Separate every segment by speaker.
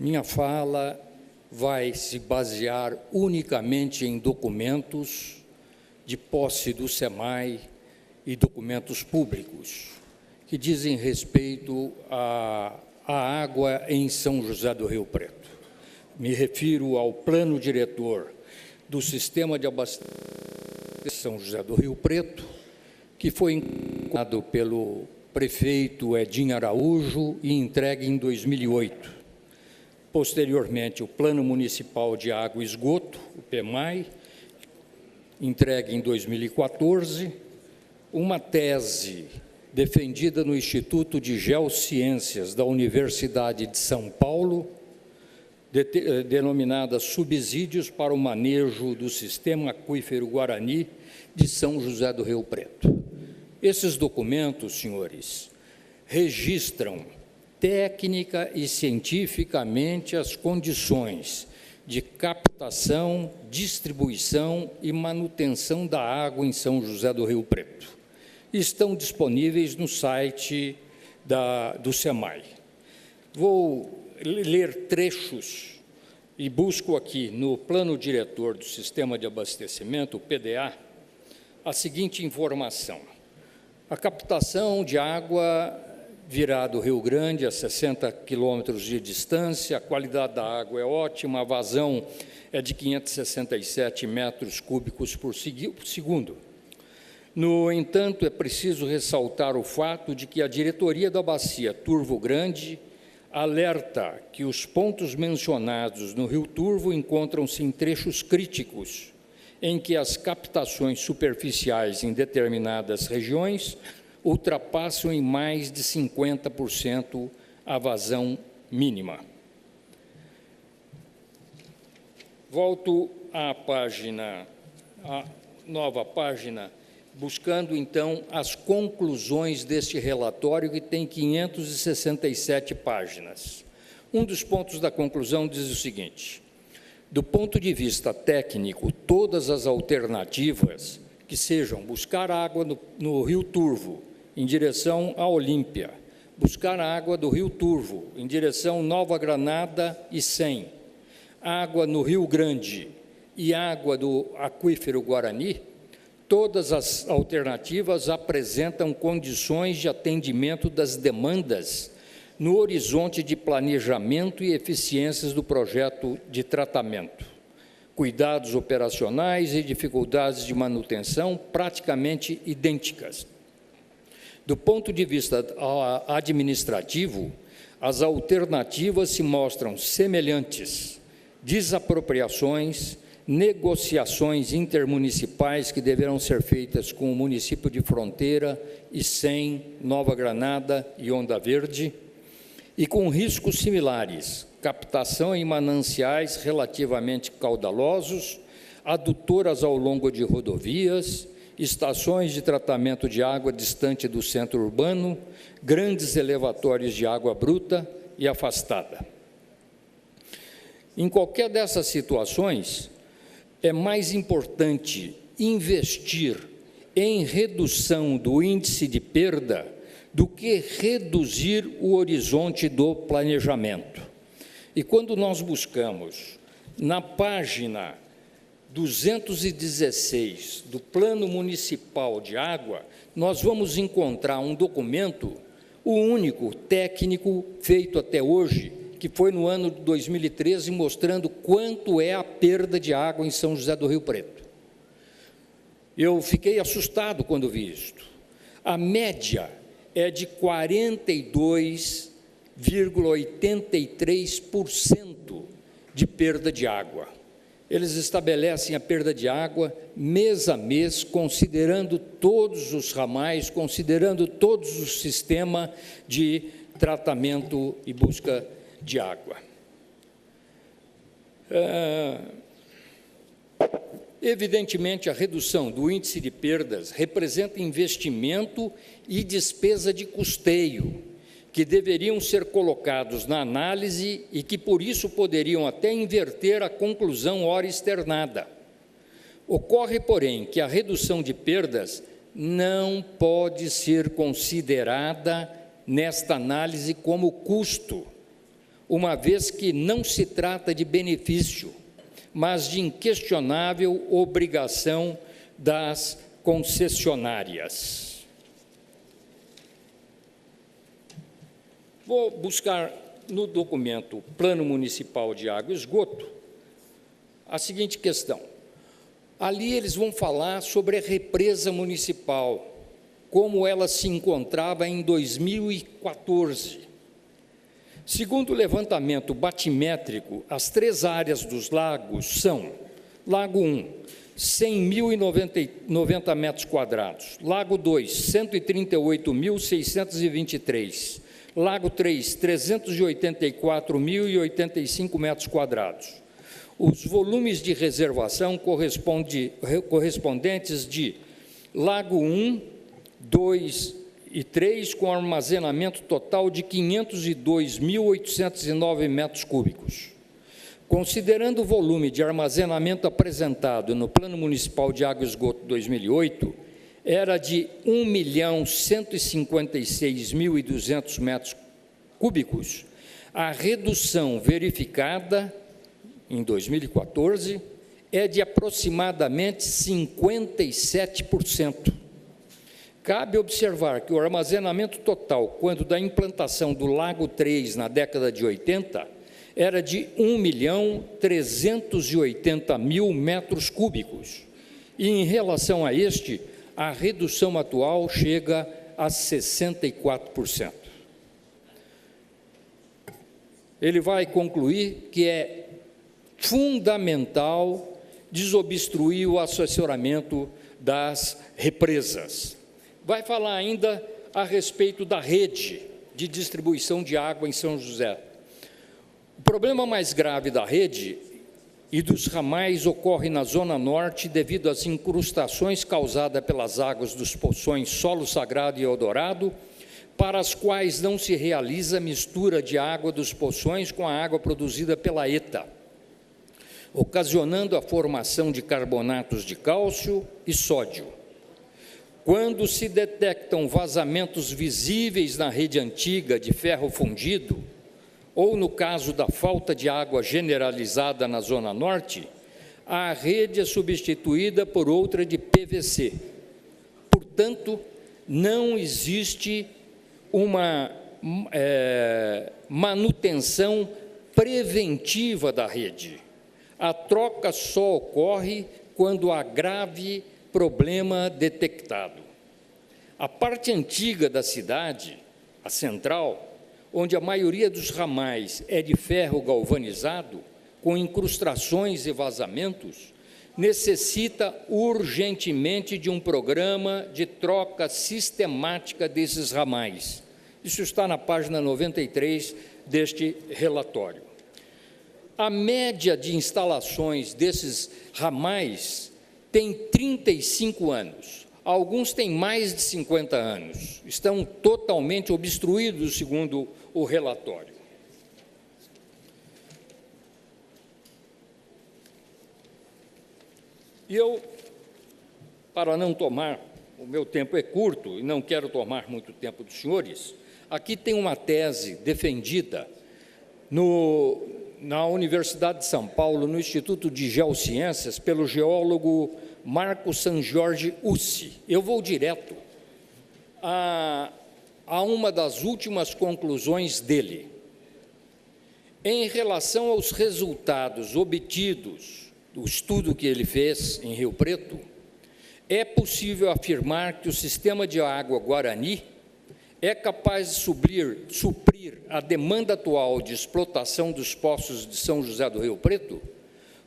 Speaker 1: Minha fala vai se basear unicamente em documentos de posse do SEMAI e documentos públicos que dizem respeito à água em São José do Rio Preto. Me refiro ao plano diretor do Sistema de Abastecimento de São José do Rio Preto, que foi encaminhado pelo prefeito Edinho Araújo e entregue em 2008. Posteriormente, o Plano Municipal de Água e Esgoto, o PMAE, entregue em 2014, uma tese defendida no Instituto de Geociências da Universidade de São Paulo, denominada Subsídios para o Manejo do Sistema Aquífero Guarani de São José do Rio Preto. Esses documentos, senhores, registram técnica e cientificamente as condições de captação, distribuição e manutenção da água em São José do Rio Preto. Estão disponíveis no site do SEMAI. Vou ler trechos e busco aqui no plano diretor do Sistema de Abastecimento, o PDA, a seguinte informação. A captação de água virá do Rio Grande a 60 quilômetros de distância, a qualidade da água é ótima, a vazão é de 567 metros cúbicos por segundo. No entanto, é preciso ressaltar o fato de que a diretoria da bacia Turvo Grande alerta que os pontos mencionados no Rio Turvo encontram-se em trechos críticos, em que as captações superficiais em determinadas regiões ultrapassam em mais de 50% a vazão mínima. Volto à nova página, buscando, então, as conclusões deste relatório, que tem 567 páginas. Um dos pontos da conclusão diz o seguinte: do ponto de vista técnico, todas as alternativas, que sejam buscar água no Rio Turvo, em direção à Olímpia, buscar água do Rio Turvo, em direção Nova Granada e Sem, água no Rio Grande e água do Aquífero Guarani, todas as alternativas apresentam condições de atendimento das demandas no horizonte de planejamento e eficiências do projeto de tratamento, cuidados operacionais e dificuldades de manutenção praticamente idênticas. Do ponto de vista administrativo, as alternativas se mostram semelhantes: desapropriações, negociações intermunicipais que deverão ser feitas com o município de Fronteira e Sem, Nova Granada e Onda Verde, e com riscos similares: captação em mananciais relativamente caudalosos, adutoras ao longo de rodovias, estações de tratamento de água distante do centro urbano, grandes elevatórios de água bruta e afastada. Em qualquer dessas situações, é mais importante investir em redução do índice de perda do que reduzir o horizonte do planejamento. E quando nós buscamos na página 216 do Plano Municipal de Água, nós vamos encontrar um documento, o único técnico feito até hoje, que foi no ano de 2013, mostrando quanto é a perda de água em São José do Rio Preto. Eu fiquei assustado quando vi isto. A média é de 42,83% de perda de água. Eles estabelecem a perda de água mês a mês, considerando todos os ramais, considerando todos o sistema de tratamento e busca de água. Evidentemente, a redução do índice de perdas representa investimento e despesa de custeio, que deveriam ser colocados na análise e que, por isso, poderiam até inverter a conclusão ora externada. Ocorre, porém, que a redução de perdas não pode ser considerada nesta análise como custo. uma vez que não se trata de benefício, mas de inquestionável obrigação das concessionárias. Vou buscar no documento Plano Municipal de Água e Esgoto a seguinte questão. Ali eles vão falar sobre a represa municipal, como ela se encontrava em 2014. Segundo o levantamento batimétrico, as 3 áreas dos lagos são: Lago 1, 100.090 metros quadrados; Lago 2, 138.623; Lago 3, 384.085 metros quadrados. Os volumes de reservação correspondentes de Lago 1, 2 e 3, com armazenamento total de 502.809 metros cúbicos. Considerando o volume de armazenamento apresentado no Plano Municipal de Água e Esgoto 2008, era de 1.156.200 metros cúbicos, a redução verificada em 2014 é de aproximadamente 57%. Cabe observar que o armazenamento total, quando da implantação do Lago 3 na década de 80, era de 1.380.000 metros cúbicos. E, em relação a este, a redução atual chega a 64%. Ele vai concluir que é fundamental desobstruir o assessoramento das represas. Vai falar ainda a respeito da rede de distribuição de água em São José. O problema mais grave da rede e dos ramais ocorre na Zona Norte devido às incrustações causadas pelas águas dos poções Solo Sagrado e Eldorado, para as quais não se realiza mistura de água dos poções com a água produzida pela ETA, ocasionando a formação de carbonatos de cálcio e sódio. Quando se detectam vazamentos visíveis na rede antiga de ferro fundido, ou no caso da falta de água generalizada na Zona Norte, a rede é substituída por outra de PVC. Portanto, não existe uma manutenção preventiva da rede. A troca só ocorre quando há grave problema detectado. A parte antiga da cidade, a central, onde a maioria dos ramais é de ferro galvanizado, com incrustações e vazamentos, necessita urgentemente de um programa de troca sistemática desses ramais. Isso está na página 93 deste relatório. A média de instalações desses ramais tem 35 anos. Alguns têm mais de 50 anos. Estão totalmente obstruídos, segundo o relatório. E eu, para não tomar, o meu tempo é curto e não quero tomar muito tempo dos senhores, aqui tem uma tese defendida na Universidade de São Paulo, no Instituto de Geociências, pelo geólogo Marco San Jorge Ussi. Eu vou direto a uma das últimas conclusões dele. Em relação aos resultados obtidos do estudo que ele fez em Rio Preto, é possível afirmar que o sistema de água Guarani é capaz de suprir a demanda atual de explotação dos poços de São José do Rio Preto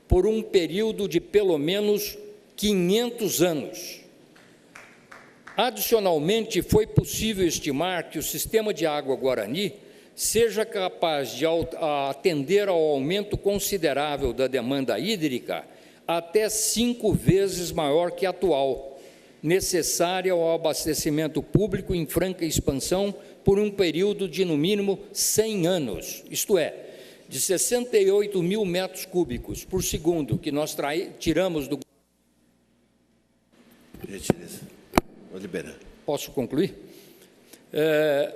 Speaker 1: por um período de pelo menos 500 anos. Adicionalmente, foi possível estimar que o sistema de água Guarani seja capaz de atender ao aumento considerável da demanda hídrica até 5 vezes maior que a atual, necessária ao abastecimento público em franca expansão por um período de, no mínimo, 100 anos, isto é, de 68 mil metros cúbicos por segundo, que nós tiramos do...
Speaker 2: Gentileza, vou liberar.
Speaker 1: Posso concluir?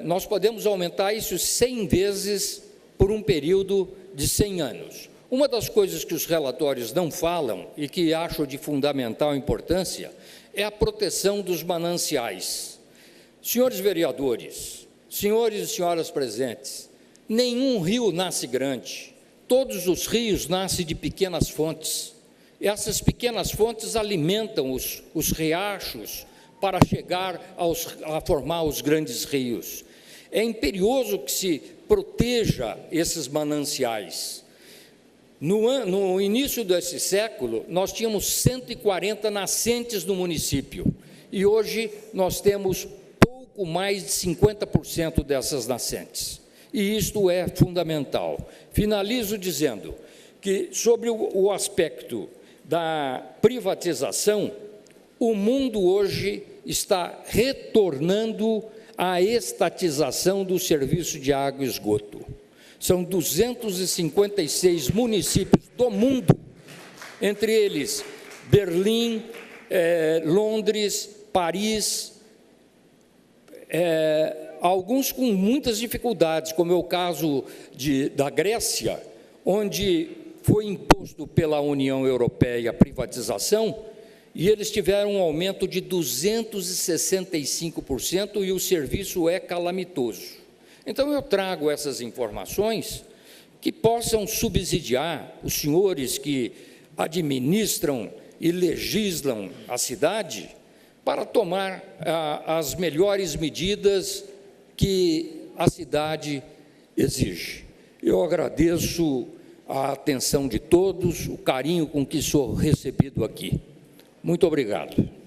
Speaker 1: Nós podemos aumentar isso 100 vezes por um período de 100 anos. Uma das coisas que os relatórios não falam e que acho de fundamental importância é a proteção dos mananciais. Senhores vereadores, senhores e senhoras presentes, nenhum rio nasce grande, todos os rios nascem de pequenas fontes. Essas pequenas fontes alimentam os riachos para chegar a formar os grandes rios. É imperioso que se proteja esses mananciais. No início desse século, nós tínhamos 140 nascentes no município, e hoje nós temos pouco mais de 50% dessas nascentes, e isto é fundamental. Finalizo dizendo que, sobre o aspecto da privatização, o mundo hoje está retornando à estatização do serviço de água e esgoto. São 256 municípios do mundo, entre eles Berlim, Londres, Paris, alguns com muitas dificuldades, como é o caso da Grécia, onde foi imposto pela União Europeia a privatização, e eles tiveram um aumento de 265%, e o serviço é calamitoso. Então, eu trago essas informações que possam subsidiar os senhores que administram e legislam a cidade para tomar as melhores medidas que a cidade exige. Eu agradeço a atenção de todos, o carinho com que sou recebido aqui. Muito obrigado.